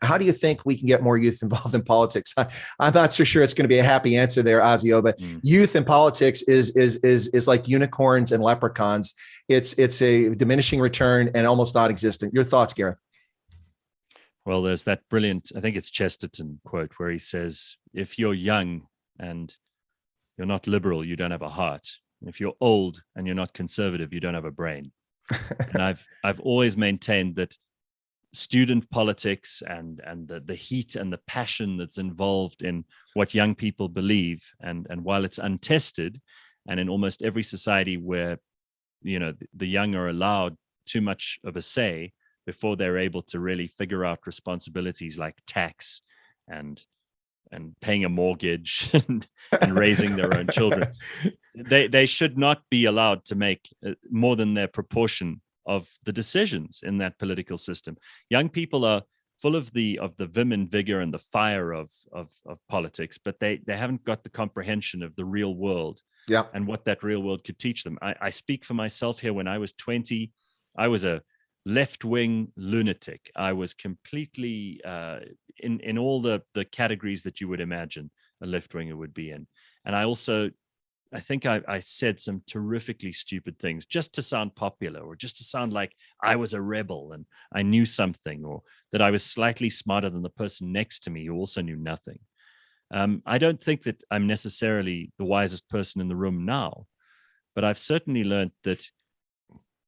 how do you think we can get more youth involved in politics? I'm not so sure it's going to be a happy answer there, Ozio, but youth in politics is like unicorns and leprechauns. It's a diminishing return and almost non-existent. Your thoughts, Gareth? Well, there's that brilliant, I think it's Chesterton quote where he says, if you're young and you're not liberal, you don't have a heart. If you're old and you're not conservative, you don't have a brain. And I've always maintained that student politics and the heat and the passion that's involved in what young people believe, and while it's untested, and in almost every society where the young are allowed too much of a say before they're able to really figure out responsibilities like tax and paying a mortgage and raising their own children, they should not be allowed to make more than their proportion of the decisions in that political system. Young people are full of the vim and vigor and the fire of politics, but they haven't got the comprehension of the real world and what that real world could teach them. I speak for myself here. When I was 20, I was a left-wing lunatic. I was completely in all the categories that you would imagine a left-winger would be in. And I think I said some terrifically stupid things just to sound popular, or just to sound like I was a rebel and I knew something, or that I was slightly smarter than the person next to me who also knew nothing. I don't think that I'm necessarily the wisest person in the room now, but I've certainly learned that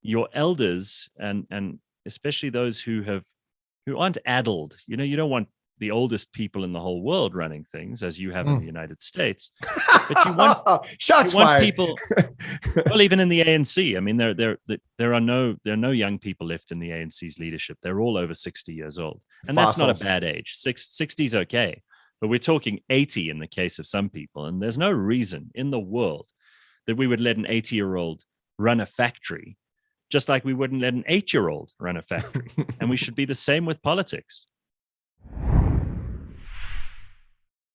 your elders, and especially those who aren't addled, you don't want the oldest people in the whole world running things as you have in the United States, but you want shots fired. People. Well, even in the ANC, I mean, there are no young people left in the ANC's leadership. They're all over 60 years old, and Fossils. That's not a bad age. 60 is okay, but we're talking 80 in the case of some people, and there's no reason in the world that we would let an 80-year-old run a factory, just like we wouldn't let an 8-year-old run a factory. And we should be the same with politics.